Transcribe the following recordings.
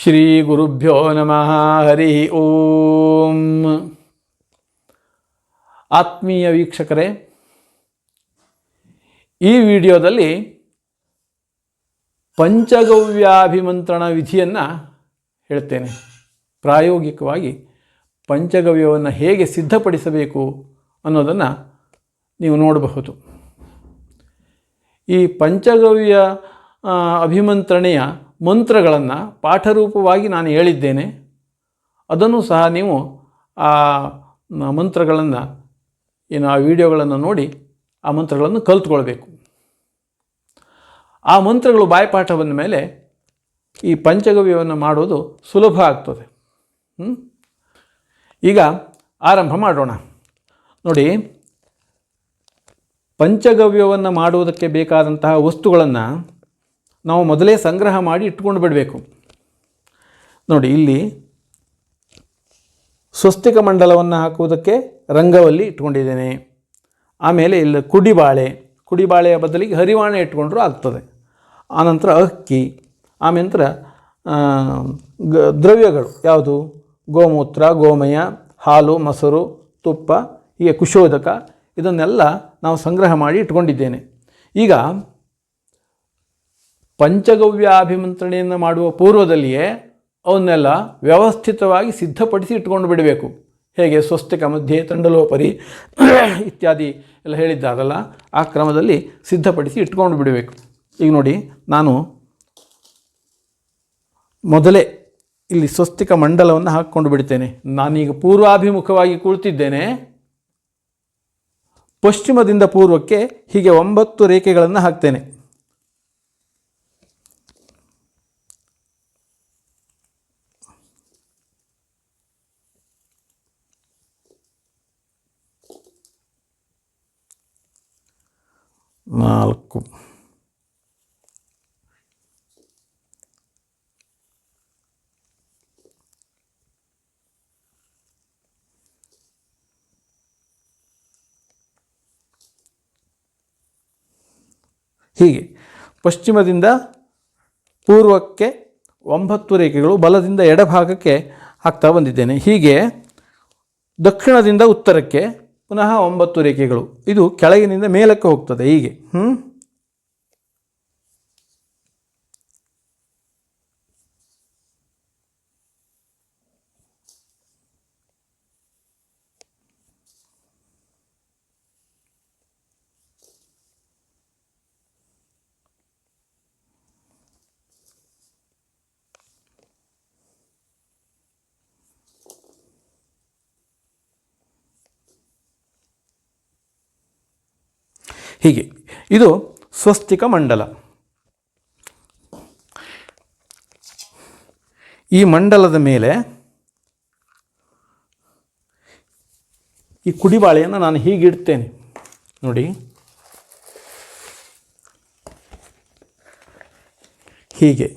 ಶ್ರೀ ಗುರುಭ್ಯೋ ನಮಃ. ಹರಿ ಓಂ. ಆತ್ಮೀಯ ವೀಕ್ಷಕರೇ, ಈ ವಿಡಿಯೋದಲ್ಲಿ ಪಂಚಗವ್ಯಾಭಿಮಂತ್ರಣ ವಿಧಿಯನ್ನು ಹೇಳ್ತೇನೆ. ಪ್ರಾಯೋಗಿಕವಾಗಿ ಪಂಚಗವ್ಯವನ್ನು ಹೇಗೆ ಸಿದ್ಧಪಡಿಸಬೇಕು ಅನ್ನೋದನ್ನು ನೀವು ನೋಡಬಹುದು. ಈ ಪಂಚಗವ್ಯ ಅಭಿಮಂತ್ರಣೆಯ ಮಂತ್ರಗಳನ್ನು ಪಾಠರೂಪವಾಗಿ ನಾನು ಹೇಳಿದ್ದೇನೆ. ಅದನ್ನು ಸಹ ನೀವು ಆ ಮಂತ್ರಗಳನ್ನು ಆ ವಿಡಿಯೋಗಳನ್ನು ನೋಡಿ ಆ ಮಂತ್ರಗಳನ್ನು ಕಲಿತ್ಕೊಳ್ಬೇಕು. ಆ ಮಂತ್ರಗಳು ಬಾಯ್ಪಾಠ ಬಂದ ಮೇಲೆ ಈ ಪಂಚಗವ್ಯವನ್ನು ಮಾಡೋದು ಸುಲಭ ಆಗ್ತದೆ. ಈಗ ಆರಂಭ ಮಾಡೋಣ. ನೋಡಿ, ಪಂಚಗವ್ಯವನ್ನು ಮಾಡುವುದಕ್ಕೆ ಬೇಕಾದಂತಹ ವಸ್ತುಗಳನ್ನು ನಾವು ಮೊದಲೇ ಸಂಗ್ರಹ ಮಾಡಿ ಇಟ್ಕೊಂಡು ಬಿಡಬೇಕು. ನೋಡಿ, ಇಲ್ಲಿ ಸ್ವಸ್ತಿಕ ಮಂಡಲವನ್ನು ಹಾಕುವುದಕ್ಕೆ ರಂಗವಲ್ಲಿ ಇಟ್ಕೊಂಡಿದ್ದೇನೆ. ಆಮೇಲೆ ಇಲ್ಲಿ ಕುಡಿಬಾಳೆಯ ಬದಲಿಗೆ ಹರಿವಾಣೆ ಇಟ್ಕೊಂಡ್ರೂ ಆಗ್ತದೆ. ಆನಂತರ ಅಕ್ಕಿ, ಆನಂತರ ದ್ರವ್ಯಗಳು ಯಾವುದು, ಗೋಮೂತ್ರ, ಗೋಮಯ, ಹಾಲು, ಮೊಸರು, ತುಪ್ಪ, ಹೀಗೆ ಕುಶೋದಕ, ಇದನ್ನೆಲ್ಲ ನಾವು ಸಂಗ್ರಹ ಮಾಡಿ ಇಟ್ಕೊಂಡಿದ್ದೇನೆ. ಈಗ ಪಂಚಗವ್ಯಾಭಿಮಂತ್ರಣೆಯನ್ನು ಮಾಡುವ ಪೂರ್ವದಲ್ಲಿಯೇ ಅವನ್ನೆಲ್ಲ ವ್ಯವಸ್ಥಿತವಾಗಿ ಸಿದ್ಧಪಡಿಸಿ ಇಟ್ಕೊಂಡು ಬಿಡಬೇಕು. ಹೇಗೆ ಸ್ವಸ್ತಿಕ ಮಧ್ಯೆ ತಂಡಲೋಪರಿ ಇತ್ಯಾದಿ ಎಲ್ಲ ಹೇಳಿದ್ದಾರಲ್ಲ, ಆ ಕ್ರಮದಲ್ಲಿ ಸಿದ್ಧಪಡಿಸಿ ಇಟ್ಕೊಂಡು ಬಿಡಬೇಕು. ಈಗ ನೋಡಿ, ನಾನು ಮೊದಲೇ ಇಲ್ಲಿ ಸ್ವಸ್ತಿಕ ಮಂಡಲವನ್ನು ಹಾಕ್ಕೊಂಡು ಬಿಡ್ತೇನೆ. ನಾನೀಗ ಪೂರ್ವಾಭಿಮುಖವಾಗಿ ಕುಳಿತಿದ್ದೇನೆ. ಪಶ್ಚಿಮದಿಂದ ಪೂರ್ವಕ್ಕೆ ಹೀಗೆ 9 ರೇಖೆಗಳನ್ನು ಹಾಕ್ತೇನೆ. ನಾಲ್ಕು, ಹೀಗೆ ಪಶ್ಚಿಮದಿಂದ ಪೂರ್ವಕ್ಕೆ 9 ರೇಖೆಗಳು, ಬಲದಿಂದ ಎಡಭಾಗಕ್ಕೆ ಹಾಕ್ತಾ ಬಂದಿದ್ದೇನೆ. ಹೀಗೆ ದಕ್ಷಿಣದಿಂದ ಉತ್ತರಕ್ಕೆ ಪುನಃ 9 ರೇಖೆಗಳು. ಇದು ಕೆಳಗಿನಿಂದ ಮೇಲಕ್ಕೆ ಹೋಗ್ತದೆ. ಹೀಗೆ ಹೀಗೆ ಇದು ಸ್ವಸ್ತಿಕ ಮಂಡಲ. ಈ ಮಂಡಲದ ಮೇಲೆ ಈ ಕುಡಿಬಾಳೆಯನ್ನು ನಾನು ಹೀಗಿಡ್ತೇನೆ. ನೋಡಿ, ಹೀಗೆ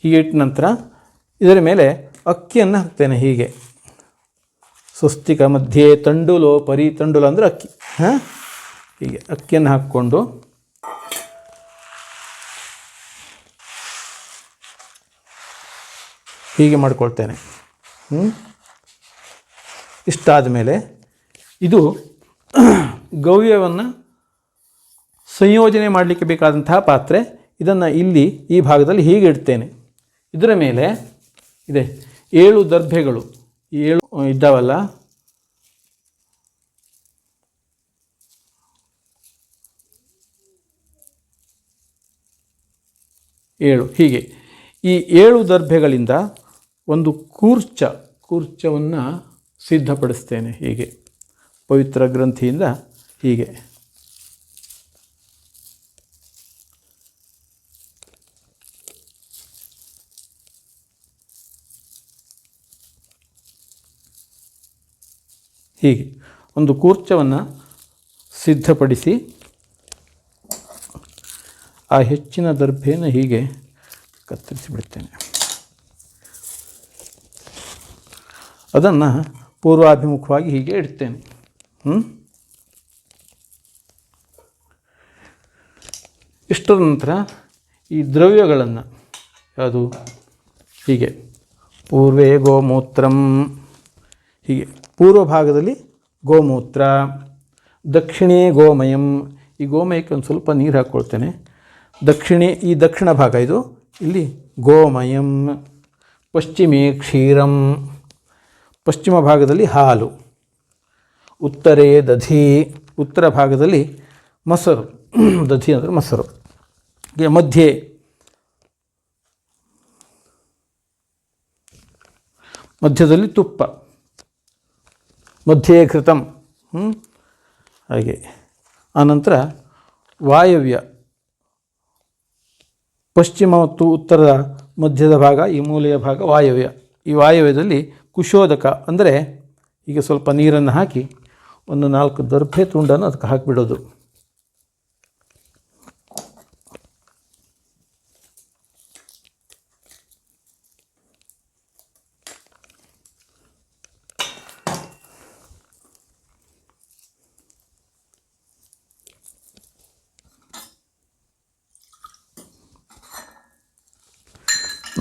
ಇಟ್ಟ ನಂತರ ಇದರ ಮೇಲೆ ಅಕ್ಕಿಯನ್ನು ಹಾಕ್ತೇನೆ. ಹೀಗೆ ಸ್ವಸ್ತಿಕ ಮಧ್ಯೆ ತಂಡುಲೋಪರಿ, ತಂಡುಲ ಅಂದರೆ ಅಕ್ಕಿ. ಹೀಗೆ ಅಕ್ಕಿಯನ್ನು ಹಾಕ್ಕೊಂಡು ಹೀಗೆ ಮಾಡ್ಕೊಳ್ತೇನೆ. ಇಷ್ಟಾದ ಮೇಲೆ ಇದು ಗವ್ಯವನ್ನು ಸಂಯೋಜನೆ ಮಾಡಲಿಕ್ಕೆ ಬೇಕಾದಂತಹ ಪಾತ್ರೆ. ಇದನ್ನು ಇಲ್ಲಿ ಈ ಭಾಗದಲ್ಲಿ ಹೀಗೆ ಇಡ್ತೇನೆ. ಇದರ ಮೇಲೆ ಇದೆ 7 ದರ್ಭೆಗಳು. 7 ಇದ್ದಾವಲ್ಲ, ಹೀಗೆ ಈ 7 ದರ್ಭೆಗಳಿಂದ ಒಂದು ಕೂರ್ಚವನ್ನು ಸಿದ್ಧಪಡಿಸ್ತೇನೆ. ಹೀಗೆ ಪವಿತ್ರ ಗ್ರಂಥಿಯಿಂದ ಹೀಗೆ ಹೀಗೆ ಒಂದು ಕೂರ್ಚವನ್ನು ಸಿದ್ಧಪಡಿಸಿ ಆ ಹೆಚ್ಚಿನ ದರ್ಭೆಯನ್ನು ಹೀಗೆ ಕತ್ತರಿಸಿಬಿಡ್ತೇನೆ. ಅದನ್ನು ಪೂರ್ವಾಭಿಮುಖವಾಗಿ ಹೀಗೆ ಇಡ್ತೇನೆ. ಇಷ್ಟರ ನಂತರ ಈ ದ್ರವ್ಯಗಳನ್ನು ಯಾವುದು ಹೀಗೆ ಪೂರ್ವೇ ಗೋಮೂತ್ರಂ, ಹೀಗೆ ಪೂರ್ವ ಭಾಗದಲ್ಲಿ ಗೋಮೂತ್ರ, ದಕ್ಷಿಣೇ ಗೋಮಯಂ, ಈ ಗೋಮಯಕ್ಕೆ ಒಂದು ಸ್ವಲ್ಪ ನೀರು ಹಾಕ್ಕೊಳ್ತೇನೆ. ಈ ದಕ್ಷಿಣ ಭಾಗ ಇದು, ಇಲ್ಲಿ ಗೋಮಯಂ, ಪಶ್ಚಿಮೇ ಕ್ಷೀರಂ, ಪಶ್ಚಿಮ ಭಾಗದಲ್ಲಿ ಹಾಲು, ಉತ್ತರೇ ದಧಿ, ಉತ್ತರ ಭಾಗದಲ್ಲಿ ಮೊಸರು, ದಧಿ ಅಂದರೆ ಮೊಸರು, ಮಧ್ಯದಲ್ಲಿ ತುಪ್ಪ, ಮಧ್ಯೆ ಘೃತಂ, ಹಾಗೆ. ಆನಂತರ ವಾಯವ್ಯ, ಪಶ್ಚಿಮ ಮತ್ತು ಉತ್ತರದ ಮಧ್ಯದ ಭಾಗ, ಈ ಮೂಲೆಯ ಭಾಗ ವಾಯವ್ಯ. ಈ ವಾಯವ್ಯದಲ್ಲಿ ಕುಶೋದಕ ಅಂದರೆ ಈಗ ಸ್ವಲ್ಪ ನೀರನ್ನು ಹಾಕಿ ಒಂದು 4 ದರ್ಭೆ ತುಂಡನ್ನು ಅದಕ್ಕೆ ಹಾಕಿಬಿಡೋದು.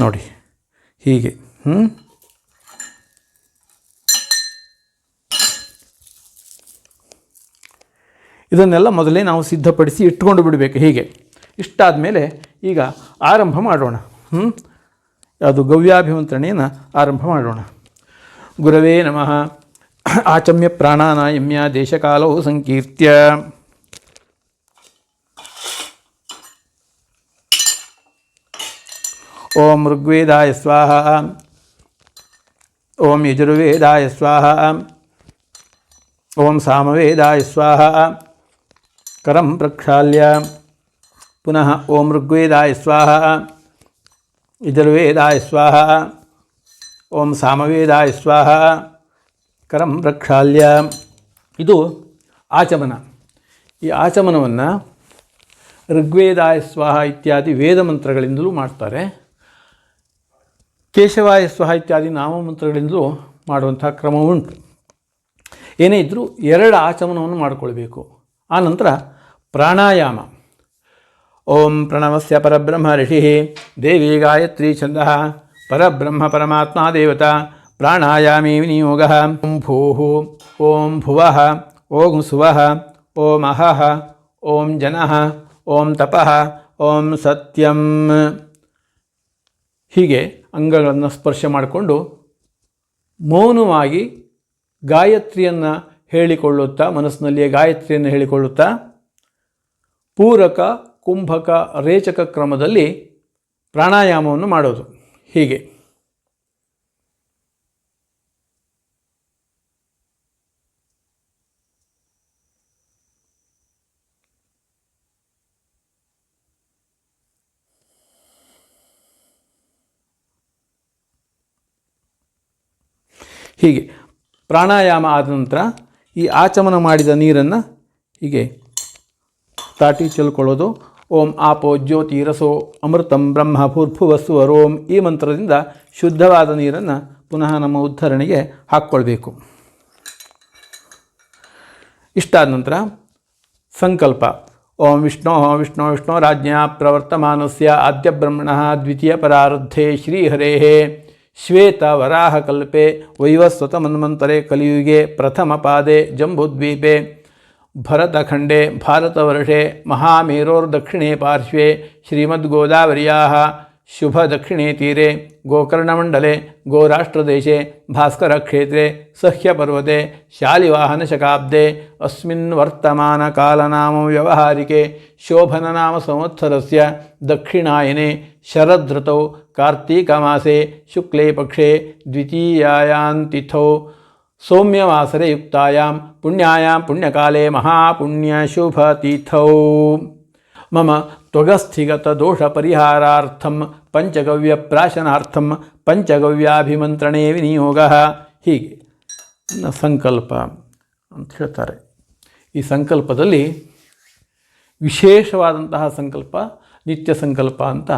ನೋಡಿ ಹೀಗೆ. ಇದನ್ನೆಲ್ಲ ಮೊದಲೇ ನಾವು ಸಿದ್ಧಪಡಿಸಿ ಇಟ್ಕೊಂಡು ಬಿಡಬೇಕು. ಹೀಗೆ ಇಷ್ಟಾದ ಮೇಲೆ ಈಗ ಆರಂಭ ಮಾಡೋಣ. ಅದು ಗವ್ಯಾಭಿಮಂತ್ರಣೆಯನ್ನು ಆರಂಭ ಮಾಡೋಣ. ಗುರವೇ ನಮಃ. ಆಚಮ್ಯ ಪ್ರಾಣಾನಾಯಮ್ಯ ದೇಶಕಾಲವು ಸಂಕೀರ್ತ್ಯ. ಓಂ ಋಗ್ವೇದಾಯ ಸ್ವಾಹ, ಓಂ ಯಜುರ್ವೇದಾಯ ಸ್ವಾಹ, ಓಂ ಸಾಮವೇದಾಯ ಸ್ವಾಹ. ಕರಂ ಪ್ರಕ್ಷಾಲ್ಯ. ಪುನಃ ಓಂ ಋಗ್ವೇದಾಯ ಸ್ವಾಹ, ಯಜುರ್ವೇದಾಯ ಸ್ವಾಹ, ಓಂ ಸಾಮವೇದಾಯ ಸ್ವಾಹ. ಕರಂ ಪ್ರಕ್ಷಾಲ್ಯ. ಇದು ಆಚಮನ. ಈ ಆಚಮನವನ್ನು ಋಗ್ವೇದಾಯ ಸ್ವಾಹ ಇತ್ಯಾದಿ ವೇದ ಮಂತ್ರಗಳಿಂದಲೂ ಮಾಡ್ತಾರೆ. ಕೇಶವಾಯ ಸ್ವಹ ಇತ್ಯಾದಿ ನಾಮಮಂತ್ರಗಳಿಂದಲೂ ಮಾಡುವಂಥ ಕ್ರಮ ಉಂಟು. ಏನೇ ಇದ್ದರೂ 2 ಆಚಮನವನ್ನು ಮಾಡಿಕೊಳ್ಬೇಕು. ಆನಂತರ ಪ್ರಾಣಾಯಾಮ. ಓಂ ಪ್ರಣವಸ್ಯ ಪರಬ್ರಹ್ಮ ಋಷಿ ದೇವಿ ಗಾಯತ್ರಿ ಛಂದಃ ಪರಬ್ರಹ್ಮ ಪರಮಾತ್ಮ ದೇವತಾ ಪ್ರಾಣಾಯಾಮೇ ವಿನಿಯೋಗ. ಓಂ ಭೂಃ, ಓಂ ಭುವಃ, ಓಂ ಸುವಃ, ಓಂ ಅಹಃ, ಓಂ ಜನಃ, ಓಂ ತಪಃ, ಓಂ ಸತ್ಯಂ. ಹೀಗೆ ಅಂಗಗಳನ್ನು ಸ್ಪರ್ಶ ಮಾಡಿಕೊಂಡು ಮೌನವಾಗಿ ಗಾಯತ್ರಿಯನ್ನು ಹೇಳಿಕೊಳ್ಳುತ್ತಾ, ಮನಸ್ಸಿನಲ್ಲಿಯೇ ಗಾಯತ್ರಿಯನ್ನು ಹೇಳಿಕೊಳ್ಳುತ್ತಾ ಪೂರಕ, ಕುಂಭಕ, ರೇಚಕ ಕ್ರಮದಲ್ಲಿ ಪ್ರಾಣಾಯಾಮವನ್ನು ಮಾಡೋದು. ಹೀಗೆ ಹೀಗೆ ಪ್ರಾಣಾಯಾಮ ಆದ ನಂತರ ಈ ಆಚಮನ ಮಾಡಿದ ನೀರನ್ನು ಹೀಗೆ ತಾಟಿ ಚೆಲ್ಕೊಳ್ಳೋದು. ಓಂ ಆಪೋ ಜ್ಯೋತಿ ರಸೋ ಅಮೃತಂ ಬ್ರಹ್ಮ ಭೂರ್ಭುವಸ್ಸು ವರೋಂ. ಈ ಮಂತ್ರದಿಂದ ಶುದ್ಧವಾದ ನೀರನ್ನು ಪುನಃ ನಮ್ಮ ಉದ್ಧರಣೆಗೆ ಹಾಕ್ಕೊಳ್ಬೇಕು. ಇಷ್ಟಾದ ನಂತರ ಸಂಕಲ್ಪ. ಓಂ ವಿಷ್ಣೋ ವಿಷ್ಣೋ ವಿಷ್ಣೋ ರಾಜ್ಞಾ ಪ್ರವರ್ತಮಾನಸ್ಯ ಆದ್ಯ ಬ್ರಹ್ಮಣಃ ದ್ವಿತೀಯ ಪರಾರ್ಧೆ ಶ್ರೀಹರೇ ಶ್ವೇತ ವರಾಹಕಲ್ಪೆ ವೈವಸ್ವತ ಮನ್ವಂತರೆ ಕಲಿಯುಗೆ ಪ್ರಥಮ ಪಾದೆ ಜಂಬೂದ್ವೀಪೆ ಭರತಖಂಡೆ ಭಾರತವರ್ಷೆ ಮಹಾಮೇರೋರ್ದಕ್ಷಿಣೆ ಪಾರ್ಶ್ವೆ ಶ್ರೀಮದ್ಗೋದಾವರ್ಯಾಃ ಶುಭ ದಕ್ಷಿಣೆ ತೀರೆ ಗೋಕರ್ಣಮಂಡಲೆ ಗೋರಾಷ್ಟ್ರದೇಶೆ ಭಾಸ್ಕರಕ್ಷೇತ್ರೆ ಸಹ್ಯಪರ್ವತೆ ಶಾಲಿವಾಹನಶಕಾಬ್ದೆ अस्मिन् वर्तमानकालनाम व्यवहारिके शोभननाम संवत्सरस्य दक्षिणायने शरदृतौ कार्तीकमासे शुक्ले पक्षे द्वितीयायां तिथौ सौम्यवासरे युक्तायां पुण्यायां पुण्यकाले महापुण्यशुभतिथौ मम त्वगस्थिगतदोषपरिहारार्थं पंचगव्यप्राशनार्थं पंचगव्याभिमंत्रणे विनियोगः. ಹೀಗೆ ಸಂಕಲ್ಪ ಅಂತ ಹೇಳ್ತಾರೆ. ಈ ಸಂಕಲ್ಪದಲ್ಲಿ ವಿಶೇಷವಾದಂತಹ ಸಂಕಲ್ಪ, ನಿತ್ಯ ಸಂಕಲ್ಪ ಅಂತ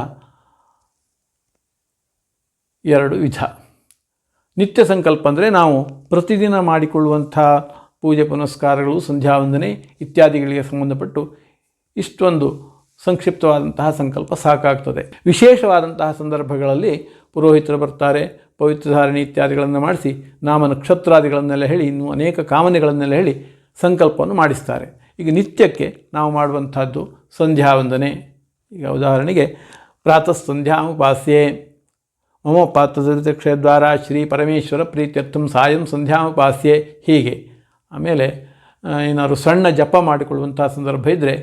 2 ವಿಧ. ನಿತ್ಯ ಸಂಕಲ್ಪ ಅಂದರೆ ನಾವು ಪ್ರತಿದಿನ ಮಾಡಿಕೊಳ್ಳುವಂಥ ಪೂಜೆ ಪುನಸ್ಕಾರಗಳು, ಸಂಧ್ಯಾವಂದನೆ ಇತ್ಯಾದಿಗಳಿಗೆ ಸಂಬಂಧಪಟ್ಟು ಇಷ್ಟೊಂದು ಸಂಕ್ಷಿಪ್ತವಾದಂತಹ ಸಂಕಲ್ಪ ಸಾಕಾಗ್ತದೆ. ವಿಶೇಷವಾದಂತಹ ಸಂದರ್ಭಗಳಲ್ಲಿ ಪುರೋಹಿತರು ಬರ್ತಾರೆ, ಪವಿತ್ರಧಾರಣೆ ಇತ್ಯಾದಿಗಳನ್ನು ಮಾಡಿಸಿ ನಾಮ ನಕ್ಷತ್ರಾದಿಗಳನ್ನೆಲ್ಲ ಹೇಳಿ ಇನ್ನೂ ಅನೇಕ ಕಾಮನೆಗಳನ್ನೆಲ್ಲ ಹೇಳಿ ಸಂಕಲ್ಪವನ್ನು ಮಾಡಿಸ್ತಾರೆ. ಈಗ ನಿತ್ಯಕ್ಕೆ ನಾವು ಮಾಡುವಂಥದ್ದು ಸಂಧ್ಯಾವಂದನೆ. ಈಗ ಉದಾಹರಣೆಗೆ ಪ್ರಾತಃ ಸಂಧ್ಯಾಮುಪಾಸ್ಯೆ ಮಮ ಪಾತ್ರಕ್ಷೇದ್ವಾರ ಶ್ರೀ ಪರಮೇಶ್ವರ ಪ್ರೀತ್ಯರ್ಥಂ ಸಾಯಂ ಸಂಧ್ಯಾಮುಪಾಸ್ಯೆ, ಹೀಗೆ. ಆಮೇಲೆ ಏನಾದ್ರು ಸಣ್ಣ ಜಪ ಮಾಡಿಕೊಳ್ಳುವಂಥ ಸಂದರ್ಭ ಇದ್ದರೆ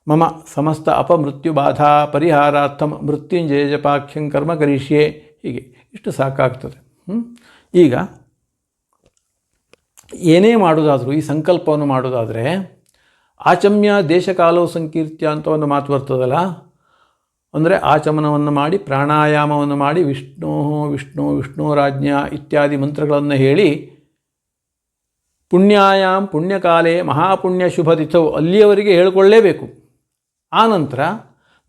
ಮಮ ಸಮಸ್ತ ಅಪಮೃತ್ಯು ಬಾಧಾ ಪರಿಹಾರಾರ್ಥಂ ಮೃತ್ಯುಂಜಯ ಜಪಾಖ್ಯಂ ಕರ್ಮ ಕರಿಷ್ಯೆ, ಹೀಗೆ ಇಷ್ಟು ಸಾಕಾಗ್ತದೆ. ಈಗ ಏನೇ ಮಾಡೋದಾದರೂ ಈ ಸಂಕಲ್ಪವನ್ನು ಮಾಡೋದಾದರೆ ಆಚಮ್ಯ ದೇಶಕಾಲವು ಸಂಕೀರ್ತ್ಯ ಅಂತ ಒಂದು ಮಾತು ಬರ್ತದಲ್ಲ, ಅಂದರೆ ಆಚಮನವನ್ನು ಮಾಡಿ ಪ್ರಾಣಾಯಾಮವನ್ನು ಮಾಡಿ ವಿಷ್ಣು ವಿಷ್ಣು ವಿಷ್ಣುರಾಜ್ಞ ಇತ್ಯಾದಿ ಮಂತ್ರಗಳನ್ನು ಹೇಳಿ ಪುಣ್ಯಾಯಾಮ್ ಪುಣ್ಯಕಾಲೇ ಮಹಾಪುಣ್ಯ ಶುಭತಿಥವು ಅಲ್ಲಿಯವರೆಗೆ ಹೇಳಿಕೊಳ್ಳಲೇಬೇಕು. ಆನಂತರ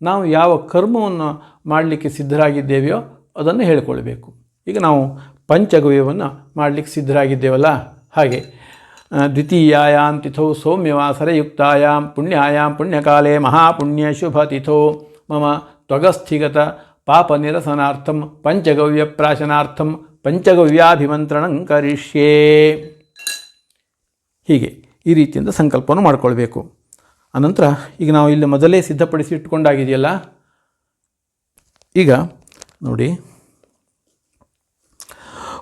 ನಾವು ಯಾವ ಕರ್ಮವನ್ನು ಮಾಡಲಿಕ್ಕೆ ಸಿದ್ಧರಾಗಿದ್ದೇವೆಯೋ ಅದನ್ನು ಹೇಳಿಕೊಳ್ಬೇಕು. ಈಗ ನಾವು ಪಂಚಗವ್ಯವನ್ನು ಮಾಡಲಿಕ್ಕೆ ಸಿದ್ಧರಾಗಿದ್ದೇವಲ್ಲ, ಹಾಗೆ ದ್ವಿತೀಯಾಯಾಮ್ ತಿಥೌ ಸೌಮ್ಯವಾಸರಯುಕ್ತಾಯಾಮ್ ಪುಣ್ಯಾಯಾಮ್ ಪುಣ್ಯಕಾಲೇ ಮಹಾಪುಣ್ಯ ಶುಭತಿಥೋ ಮಮ ತ್ವಗಸ್ಥಿಗತ ಪಾಪ ನಿರಸನಾರ್ಥಂ ಪಂಚಗವ್ಯ ಪ್ರಾಶನಾರ್ಥಂ ಪಂಚಗವ್ಯಾಭಿಮಂತ್ರಣಂ ಕರಿಷ್ಯೇ, ಹೀಗೆ ಈ ರೀತಿಯಿಂದ ಸಂಕಲ್ಪವನ್ನು ಮಾಡಿಕೊಳ್ಬೇಕು. ಅನಂತರ ಈಗ ನಾವು ಇಲ್ಲಿ ಮೊದಲೇ ಸಿದ್ಧಪಡಿಸಿ ಇಟ್ಕೊಂಡಾಗಿದೆಯಲ್ಲ, ಈಗ ನೋಡಿ,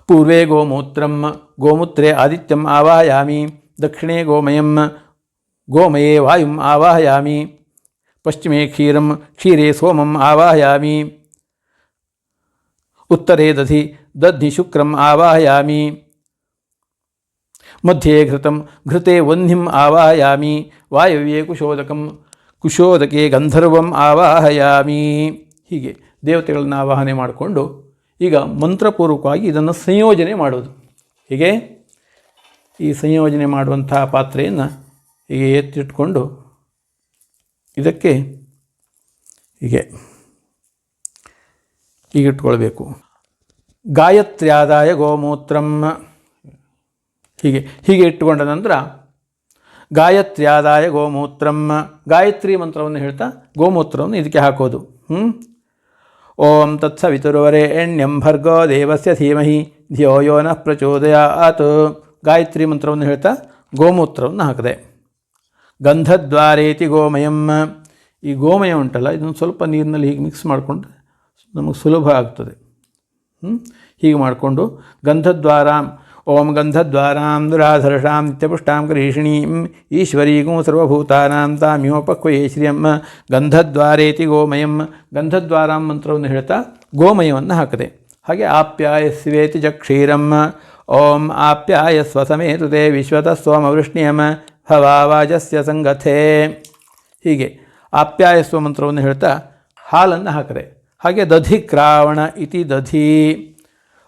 ಪೂರ್ವೇ ಗೋಮೂತ್ರಂ ಗೋಮೂತ್ರೇ ಆದಿತ್ಯಂ ಆವಾಹಯಾಮಿ, ದಕ್ಷಿಣೇ ಗೋಮಯಂ ಗೋಮಯೇ ವಾಯುಂ ಆವಾಹಯಾಮಿ, ಪಶ್ಚಿಮೇ ಕ್ಷೀರಂ ಕ್ಷೀರೇ ಸೋಮಂ ಆವಾಹಯಾಮಿ, ಉತ್ತರೇ ದಧಿ ಶುಕ್ರಂ ಆವಾಹಯಾಮಿ, ಮಧ್ಯೆ ಘೃತಂ ಘೃತೆ ವಹ್ನಿಂ ಆವಾಹಯಾಮಿ, ವಾಯವ್ಯೇ ಕುಶೋದಕೆ ಗಂಧರ್ವಂ ಆವಾಹಯಾಮಿ, ಹೀಗೆ ದೇವತೆಗಳನ್ನು ಆವಾಹನೆ ಮಾಡಿಕೊಂಡು ಈಗ ಮಂತ್ರಪೂರ್ವಕವಾಗಿ ಇದನ್ನು ಸಂಯೋಜನೆ ಮಾಡೋದು. ಹೀಗೆ ಈ ಸಂಯೋಜನೆ ಮಾಡುವಂತಹ ಪಾತ್ರೆಯನ್ನು ಹೀಗೆ ಎತ್ತಿಟ್ಕೊಂಡು ಇದಕ್ಕೆ ಹೀಗೆ ಇಟ್ಕೊಳ್ಬೇಕು. ಗಾಯತ್ರ್ಯಾದಾಯ ಗೋಮೂತ್ರಂ, ಹೀಗೆ ಇಟ್ಟುಕೊಂಡ ನಂತರ ಗಾಯತ್ರ್ಯಾದಾಯ ಗೋಮೂತ್ರಂ, ಗಾಯತ್ರಿ ಮಂತ್ರವನ್ನು ಹೇಳ್ತಾ ಗೋಮೂತ್ರವನ್ನು ಇದಕ್ಕೆ ಹಾಕೋದು. ಓಂ ತತ್ಸವಿತುರ್ವರೆಣ್ಯಂ ಭರ್ಗೋ ದೇವಸ್ಯ ಧೀಮಹಿ ಧಿಯೋ ಯೋ ನಃ ಪ್ರಚೋದಯಾತ್, ಗಾಯತ್ರಿ ಮಂತ್ರವನ್ನು ಹೇಳ್ತಾ ಗೋಮೂತ್ರವನ್ನು ಹಾಕಿದೆ. ಗಂಧದ್ವಾರೇತಿ ಗೋಮಯಂ, ಈ ಗೋಮಯ ಉಂಟಲ್ಲ ಇದನ್ನು ಸ್ವಲ್ಪ ನೀರಿನಲ್ಲಿ ಹೀಗೆ ಮಿಕ್ಸ್ ಮಾಡಿಕೊಂಡ್ರೆ ನಮಗೆ ಸುಲಭ ಆಗ್ತದೆ. ಹೀಗೆ ಮಾಡಿಕೊಂಡು ಗಂಧದ್ವಾರಾಂ ಓಂ ಗಂಧದ್ವಾರಾಂ ದುರಾಧರ್ಷಾಂ ನಿತ್ಯಪುಷ್ಟಾಂ ಕರೀಷಿಣೀಂ ಈಶ್ವರೀಗಂ ಸರ್ವಭೂತಾನಾಂ ತಾಮ್ಯೋಪಕ್ವಯೇ ಶ್ರಿಯಂ ಗಂಧದ್ವಾರೇತಿ ಗೋಮಯಂ, ಗಂಧದ್ವಾರಾಂ ಮಂತ್ರವನ್ನು ಹೇಳ್ತಾ ಗೋಮಯವನ್ನು ಹಾಕಿದೆ. ಹಾಗೆ ಆಪ್ಯಾಯಸ್ವೇತಿ ಚಕ್ಷೀರಂ ಓಂ ಆಪ್ಯಾಯಸ್ವ ಸಮೇತುತೆ ವಿಶ್ವತಃ ಸೋಮವೃಷ್ಣಿಯಂ ಭವಾವಾಜಸ್ಯ ಸಂಗಥೆ, ಹೀಗೆ ಆಪ್ಯಾಯಸ್ವ ಮಂತ್ರವನ್ನು ಹೇಳ್ತಾ ಹಾಲನ್ನು ಹಾಕಿದೆ. ಹಾಗೆ ದಧಿಕ್ರಾವಣ ಇತಿ ದಧಿ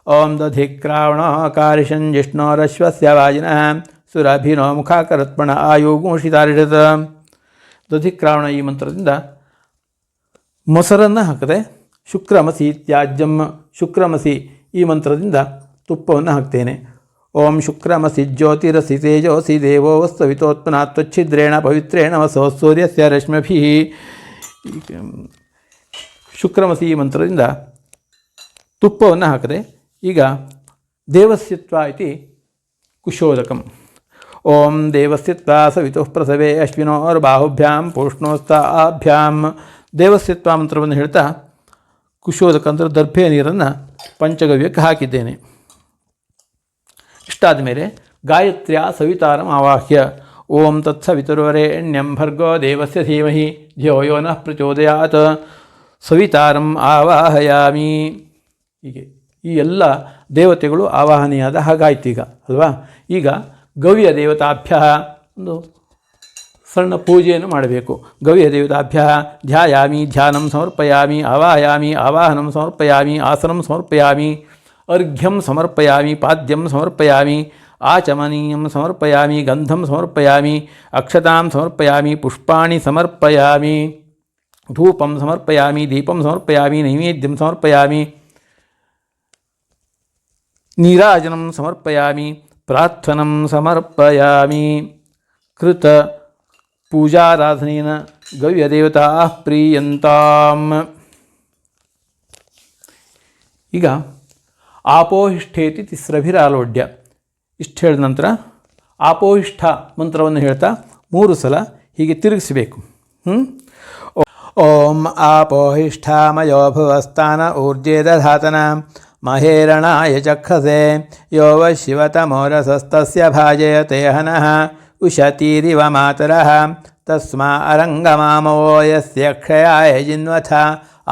ಓಂ ದಧಿಕ್ರಾವಣ ಕಾರಿಷನ್ ಜಿಷ್ಣೋರಶ್ವಸ್ಯ ವಾಜಿನಃ ಸುರಭಿನೋ ಮುಖಾಕರತ್ಪಣ ಆಯುಗೂಷಿತಾರಿಷತ್, ದಧಿಕ್ರಾವಣ ಈ ಮಂತ್ರದಿಂದ ಮೊಸರನ್ನು ಹಾಕಿದೆ. ಶುಕ್ರಮಸಿ ತ್ಯಾಜ್ಯಂ, ಶುಕ್ರಮಸಿ ಈ ಮಂತ್ರದಿಂದ ತುಪ್ಪವನ್ನು ಹಾಕ್ತೇನೆ. ಓಂ ಶುಕ್ರಮಸಿ ಜ್ಯೋತಿರಸಿ ತೇಜೋಸಿ ದೇವೋ ವಸ್ತವಿತೋತ್ಪನಾತ್ವಚ್ಛಿದ್ರೇಣ ಪವಿತ್ರೇಣ ವಸೋ ಸೂರ್ಯಸ್ಯ ರಶ್ಮಿಭಿಃ, ಶುಕ್ರಮಸಿ ಈ ಮಂತ್ರದಿಂದ ತುಪ್ಪವನ್ನು ಹಾಕಿದೆ. ಈಗ ದೇವಸ್ಯತ್ವ ಇತಿ ಕುಶೋದಕಂ ಓಂ ದೇವಸ್ಯತ್ವ ಸವಿತುಃ ಪ್ರಸವೇ ಅಶ್ವಿನೋರ್ಬಾಹುಭ್ಯಾಂ ಪೂಷ್ಣೋಸ್ತಾಭ್ಯಾಂ, ದೇವಸ್ಯತ್ವ ಮಂತ್ರವನ್ನು ಹೇಳ್ತಾ ಕುಶೋದಕ ಅಂದರೆ ದರ್ಭೆ ನೀರನ್ನು ಪಂಚಗವ್ಯಕ್ಕೆ ಹಾಕಿದ್ದೇನೆ. ಇಷ್ಟಾದ ಮೇಲೆ ಗಾಯತ್ರ್ಯ ಸವಿತಾರಂ ಆವಾಹ್ಯ ಓಂ ತತ್ಸವಿತುರ್ವರೆಣ್ಯಂ ಭರ್ಗೋ ದೇವಸ್ಯ ಧೀಮಹಿ ಧಿಯೋ ಯೋ ನಃ ಪ್ರಚೋದಯಾತ್ ಸವಿತಾರಂ ಆವಾಹಯಾಮಿ, ಹೀಗೆ ಈ ಎಲ್ಲ ದೇವತೆಗಳು ಆವಾಹನೆಯಾದ ಹಾಗಾಯ್ತು ಈಗ ಅಲ್ವಾ. ಈಗ ಗವ್ಯ ದೇವತಾಭ್ಯ ಒಂದು ಸಣ್ಣ ಪೂಜೆಯನ್ನು ಮಾಡಬೇಕು. ಗವ್ಯ ದೇವತಾಭ್ಯ ಧ್ಯಾಯಾಮಿ ಧ್ಯಾನಂ ಸಮರ್ಪಯಾಮಿ ಆವಾಹಯಾಮಿ ಆವಾಹನಂ ಸಮರ್ಪಯಾಮಿ ಆಸನಂ ಸಮರ್ಪಯಾಮಿ ಅರ್ಘ್ಯಂ ಸಮರ್ಪಯಾಮಿ ಪಾದ್ಯಂ ಸಮರ್ಪಯಾಮಿ ಆಚಮನೀಯಂ ಸಮರ್ಪಯಾಮಿ ಗಂಧಂ ಸಮರ್ಪಯಾಮಿ ಅಕ್ಷತಾಂ ಸಮರ್ಪಯಾಮಿ ಪುಷ್ಪಾಣಿ ಸಮರ್ಪಯಾಮಿ ಧೂಪಂ ಸಮರ್ಪಯಾಮಿ ದೀಪಂ ಸಮರ್ಪಯಾಮಿ ನೈವೇದ್ಯಂ ಸಮರ್ಪಯಾಮಿ ನೀರಾಜನಂ ಸಮರ್ಪಯಾಮಿ ಪ್ರಾರ್ಥನಂ ಸಮರ್ಪಯಾಮಿ ಕೃತ ಪೂಜಾರಾಧನೇನ ಗವ್ಯದೇವತಾ ಪ್ರೀಯಂತಾಂ. ಈಗ ಆಪೋಹಿಷ್ಠೇತಿ ತಿಸ್ರಭಿರಾಲೋಡ್ಯ ಇಷ್ಟು ಹೇಳಿದ ನಂತರ ಆಪೋಹಿಷ್ಠ ಮಂತ್ರವನ್ನು ಹೇಳ್ತಾ 3 ಸಲ ಹೀಗೆ ತಿರುಗಿಸಬೇಕು. ಓಂ ಆಪೋಹಿಷ್ಠಾಮಯೋ ಭುವಸ್ತಾನ ಊರ್ಜೆ ದಧಾತನ ಮಹೇರಣಾಯ ಚಕ್ಷಸೆ ಯೋ ವ ಶಿವತಮೋರಸಸ್ತಸ್ಯ ಭಾಜಯತೆ ಹನಃ ಉಶತೀರಿವ ಮಾತರಃ ತಸ್ಮಾ ಅರಂಗಮಾಮವೋ ಯಸ್ಯ ಕ್ಷಯಾಯ ಜಿನ್ವಥ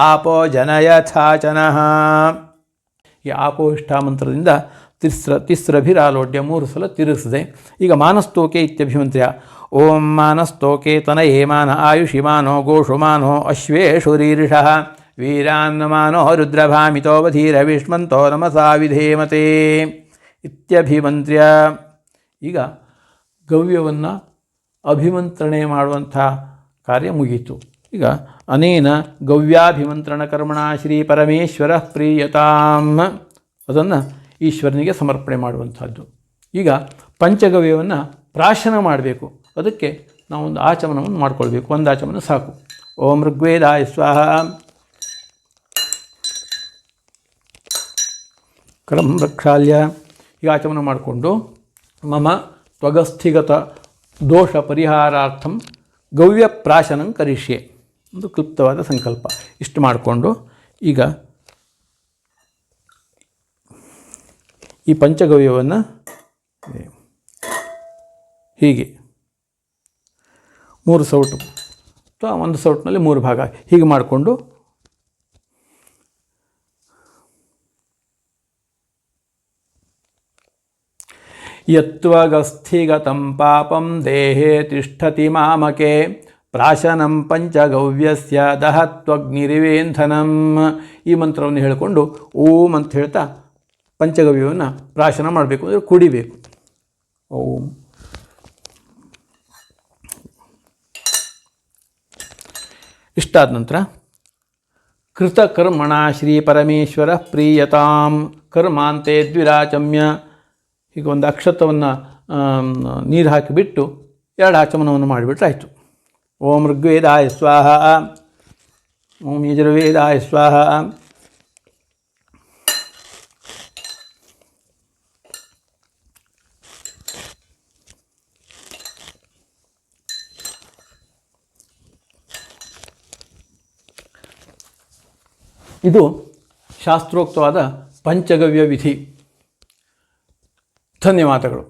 ಆಪೋ ಜನಯಥಾಚನಃ. ಈ ಆಪೋಹಿಷ್ಠ ಮಂತ್ರದಿಂದ ತಿಸ್ರಭಿರಾಲೋಡ್ಯ 3 ಸಲ ತಿರುಗಿಸಿದೆ. ಈಗ ಮಾನಸ್ತೋಕೆ ಇತ್ಯಭಿಮಂತ್ರ್ಯ. ಓಂ ಮಾನಸ್ತೋಕೆ ತನಯೇ ಮಾನ ಆಯುಷಿಮಾನೋ ಗೋಷುಮಾನೋ ಅಶ್ವೇಶುರೀರಿಷಃ ವೀರಾನ್ನಮಾನೋ ರುದ್ರಭಾಮಿತೋ ವಧೀರವಿಷ್ಮಂತೋ ನಮಸಾ ವಿಧೇಮತೆ ಇತ್ಯಭಿಮಂತ್ರ್ಯ. ಈಗ ಗವ್ಯವನ್ನು ಅಭಿಮಂತ್ರಣೆ ಮಾಡುವಂಥ ಕಾರ್ಯ ಮುಗೀತು. ಈಗ ಅನೇನ ಗವ್ಯಾಭಿಮಂತ್ರಣ ಕರ್ಮಣ ಶ್ರೀ ಪರಮೇಶ್ವರ ಪ್ರೀಯತಾಂ, ಅದನ್ನು ಈಶ್ವರನಿಗೆ ಸಮರ್ಪಣೆ ಮಾಡುವಂಥದ್ದು. ಈಗ ಪಂಚಗವ್ಯವನ್ನು ಪ್ರಾಶನ ಮಾಡಬೇಕು. ಅದಕ್ಕೆ ನಾವೊಂದು ಆಚಮನವನ್ನು ಮಾಡಿಕೊಳ್ಬೇಕು. ಒಂದು ಆಚಮನ ಸಾಕು. ಓಂ ಋಗ್ವೇದಾಯ ಸ್ವಾಹ. ಕರಂ ರಕ್ಷಾಲ್ಯ. ಈಗ ಆಚಮನ ಮಾಡಿಕೊಂಡು ಮಮ ತ್ವಗಸ್ಥಿಗತ ದೋಷ ಪರಿಹಾರಾರ್ಥಂ ಗವ್ಯ ಪ್ರಾಶನಂ ಕರಿಷ್ಯೆ, ಒಂದು ಕ್ಲುಪ್ತವಾದ ಸಂಕಲ್ಪ. ಇಷ್ಟು ಮಾಡಿಕೊಂಡು ಈಗ ಈ ಪಂಚಗವ್ಯವನ್ನು ಹೀಗೆ 3 ಸೌಟು ಅಥವಾ ಒಂದು ಸೌಟಿನಲ್ಲಿ 3 ಭಾಗ ಹೀಗೆ ಮಾಡಿಕೊಂಡು ಯತ್ವಗಸ್ಥಿಗತಂ ಪಾಪಂ ದೇಹೇ ತಿಷ್ಠತಿ ಮಾಮಕೆ ಪ್ರಾಶನಂ ಪಂಚಗವ್ಯಸ್ಯ ದಹತ್ವಗ್ನಿರಿವೇಂಧನಂ. ಈ ಮಂತ್ರವನ್ನು ಹೇಳಿಕೊಂಡು ಓಂ ಅಂತ ಹೇಳ್ತಾ ಪಂಚಗವ್ಯವನ್ನು ಪ್ರಾಶನ ಮಾಡಬೇಕು, ಅಂದರೆ ಕುಡಿಬೇಕು. ಓಂ. ಇಷ್ಟಾದ ನಂತರ ಕೃತಕರ್ಮಣ ಶ್ರೀ ಪರಮೇಶ್ವರ ಪ್ರೀಯತಾಂ ಕರ್ಮಾಂತೆ ದ್ವಿರಾಚಮ್ಯ. ಈಗ ಒಂದು ಅಕ್ಷತವನ್ನು ನೀರು ಹಾಕಿಬಿಟ್ಟು 2 ಆಚಮನವನ್ನು ಮಾಡಿಬಿಟ್ರೆ ಆಯಿತು. ಓಂ ಋಗ್ವೇದಾಯ ಸ್ವಾಹ. ಓಂ ಯಜುರ್ವೇದಾಯ ಸ್ವಾಹ. ಇದು ಶಾಸ್ತ್ರೋಕ್ತವಾದ ಪಂಚಗವ್ಯ ವಿಧಿ. ಧನ್ಯವಾದಗಳು.